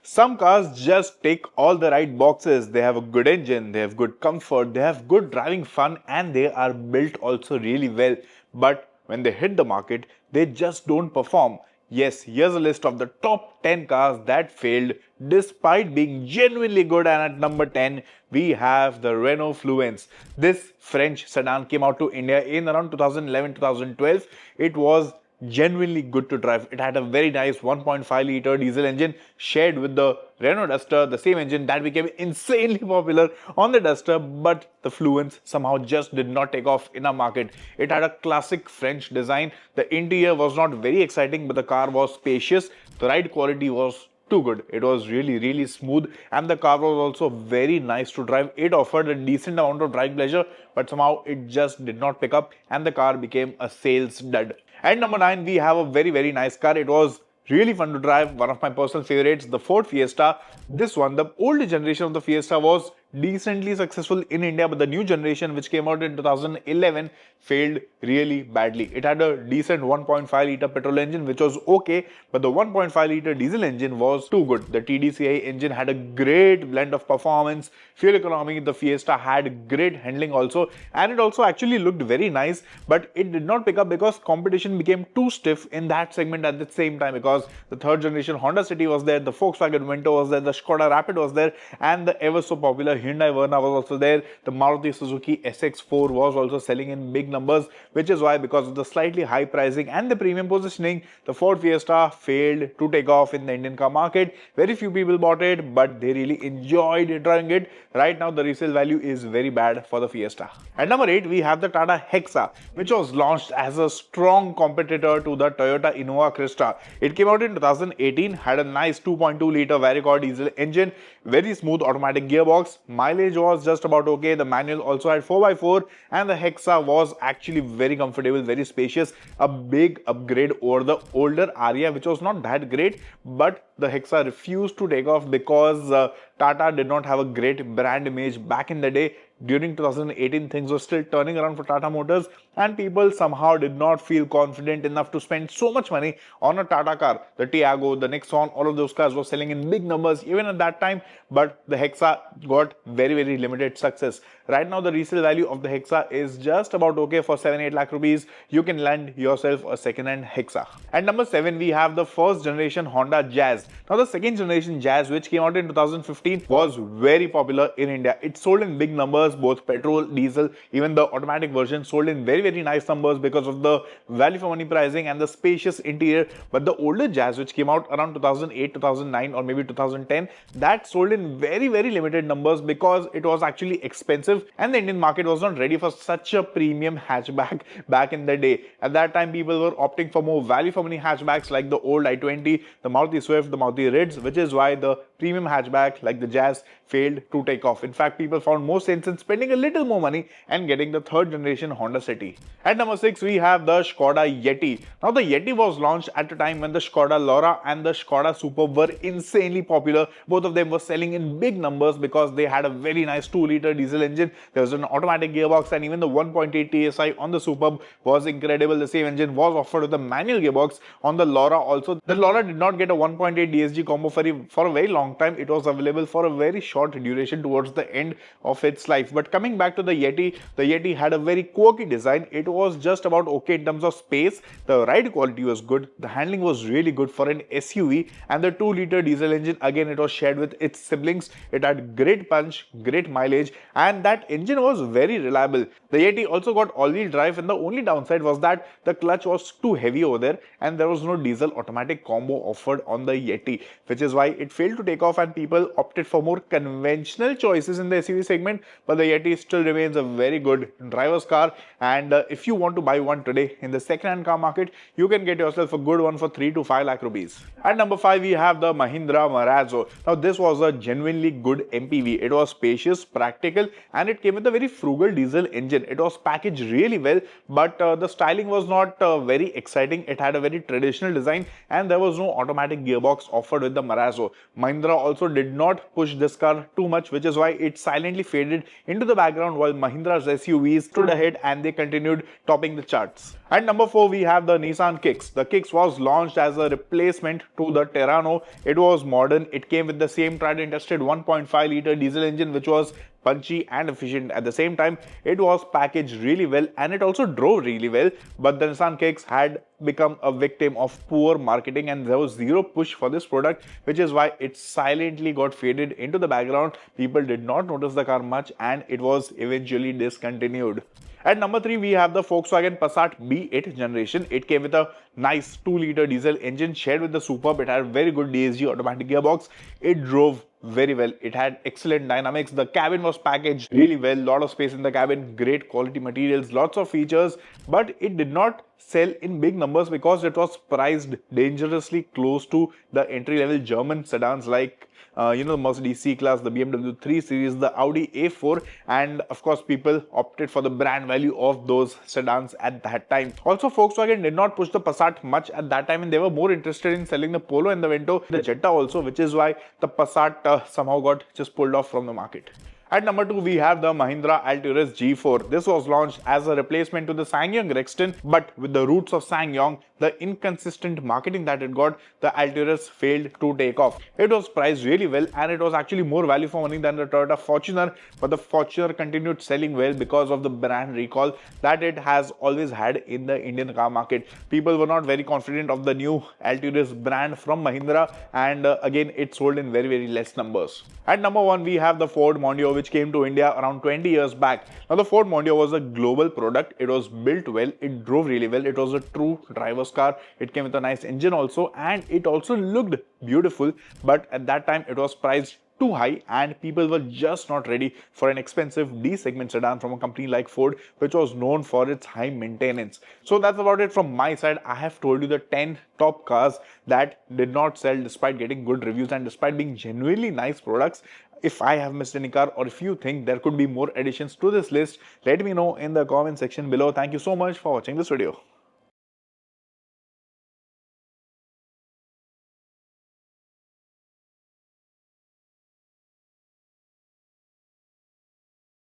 Some cars just tick all the right boxes. They have a good engine, they have good comfort, they have good driving fun, and they are built also really well. But when they hit the market, they just don't perform. Yes, here's a list of the top 10 cars that failed despite being genuinely good, and at number 10 we have the Renault Fluence. This French sedan came out to India in around 2011-2012. It was genuinely good to drive. It had a very nice 1.5 liter diesel engine shared with the Renault Duster, the same engine that became insanely popular on the Duster, but the Fluence somehow just did not take off in our market. It had a classic French design. The interior was not very exciting, but the car was spacious. The ride quality was too good. It was really smooth, and the car was also very nice to drive. It offered a decent amount of driving pleasure, but somehow it just did not pick up, and the car became a sales dud. At number 9, we have a very nice car. It was really fun to drive. One of my personal favorites, the Ford Fiesta. This one, the older generation of the Fiesta, was decently successful in India, but the new generation, which came out in 2011, failed really badly. It had a decent 1.5 liter petrol engine, which was okay, but the 1.5 liter diesel engine was too good. The TDCI engine had a great blend of performance, fuel economy. The Fiesta had great handling also, and it also actually looked very nice, but it did not pick up because competition became too stiff in that segment at the same time, because the third generation Honda City was there, the Volkswagen Vento was there, the Skoda Rapid was there, and the ever so popular Hyundai Verna was also there. The Maruti Suzuki SX4 was also selling in big numbers, which is why, because of the slightly high pricing and the premium positioning, the Ford Fiesta failed to take off in the Indian car market. Very few people bought it, but they really enjoyed driving it. Right now, the resale value is very bad for the Fiesta. At number 8, we have the Tata Hexa, which was launched as a strong competitor to the Toyota Innova Crista. It came out in 2018, had a nice 2.2 liter Varicord diesel engine, very smooth automatic gearbox. Mileage was just about okay. The manual also had 4x4, and the Hexa was actually very comfortable, very spacious. A big upgrade over the older Aria, which was not that great, but the Hexa refused to take off because Tata did not have a great brand image back in the day. During 2018, things were still turning around for Tata Motors, and people somehow did not feel confident enough to spend so much money on a Tata car. The Tiago, the Nexon, all of those cars were selling in big numbers even at that time, but the Hexa got very limited success. Right now, the resale value of the Hexa is just about okay for 7-8 lakh rupees. You can land yourself a second-hand Hexa. At number 7, we have the first generation Honda Jazz. Now, the second generation Jazz, which came out in 2015, was very popular in India. It sold in big numbers, both petrol, diesel, even the automatic version sold in very nice numbers because of the value for money pricing and the spacious interior. But the older Jazz, which came out around 2008, 2009 or maybe 2010, that sold in very limited numbers because it was actually expensive, and the Indian market was not ready for such a premium hatchback back in the day. At that time, people were opting for more value for money hatchbacks like the old i20, the Maruti Swift, the Maruti Ridge, which is why the premium hatchback like the Jazz failed to take off. In fact, people found more sense in spending a little more money and getting the third generation Honda City. At number 6, we have the Skoda Yeti. Now, the Yeti was launched at a time when the Skoda Laura and the Skoda Superb were insanely popular. Both of them were selling in big numbers because they had a very nice 2 liter diesel engine. There was an automatic gearbox, and even the 1.8 TSI on the Superb was incredible. The same engine was offered with a manual gearbox on the Laura also. The Laura did not get a 1.8 DSG combo for a very long time. It was available for a very short duration towards the end of its life. But coming back to the Yeti had a very quirky design. It was just about okay in terms of space. The ride quality was good. The handling was really good for an SUV, and the 2 liter diesel engine, again, it was shared with its siblings. It had great punch, great mileage, and that engine was very reliable. The Yeti also got all-wheel drive, and the only downside was that the clutch was too heavy over there, and there was no diesel automatic combo offered on the Yeti, which is why it failed to take off, and people opted for more conventional choices in the SUV segment. But the Yeti still remains a very good driver's car, and if you want to buy one today in the second-hand car market, you can get yourself a good one for 3 to 5 lakh rupees. At number 5, we have the Mahindra Marazzo. Now, this was a genuinely good MPV. It was spacious, practical, and it came with a very frugal diesel engine. It was packaged really well, but the styling was not very exciting. It had a very traditional design, and there was no automatic gearbox offered with the Marazzo. Mahindra also did not push this car too much, which is why it silently faded into the background while Mahindra's SUVs stood ahead and they continued topping the charts. At number 4, we have the Nissan Kicks. The Kicks was launched as a replacement to the Terrano. It was modern. It came with the same tried and tested 1.5-liter diesel engine, which was punchy and efficient. At the same time, it was packaged really well and it also drove really well. But the Nissan Kicks had become a victim of poor marketing and there was zero push for this product, which is why it silently got faded into the background. People did not notice the car much and it was eventually discontinued. At number 3, we have the Volkswagen Passat B8 generation. It came with a nice 2-liter diesel engine shared with the Superb. It had a very good DSG automatic gearbox. It drove very well. It had excellent dynamics. The cabin was packaged really well. Lot of space in the cabin, great quality materials, lots of features, but it did not sell in big numbers because it was priced dangerously close to the entry-level German sedans like the Mercedes C-Class, the BMW 3 Series, the Audi A4, and of course people opted for the brand value of those sedans at that time. Also, Volkswagen did not push the Passat much at that time and they were more interested in selling the Polo and the Vento, the Jetta also, which is why the Passat somehow got just pulled off from the market. At number 2, we have the Mahindra Alturas G4. This was launched as a replacement to the SsangYong Rexton, but with the roots of SsangYong, the inconsistent marketing that it got, the Alturas failed to take off. It was priced really well and it was actually more value for money than the Toyota Fortuner, but the Fortuner continued selling well because of the brand recall that it has always had in the Indian car market. People were not very confident of the new Alturas brand from Mahindra and again it sold in very less numbers. At number 1, we have the Ford Mondeo, which came to India around 20 years back. Now the Ford Mondeo was a global product. It was built well, it drove really well, it was a true driver's car. It came with a nice engine also and it also looked beautiful, but at that time it was priced too high and people were just not ready for an expensive D segment sedan from a company like Ford, which was known for its high maintenance. So that's about it from my side. I have told you the 10 top cars that did not sell despite getting good reviews and despite being genuinely nice products. If I have missed any car or if you think there could be more additions to this list, let me know in the comment section below. Thank you so much for watching this video.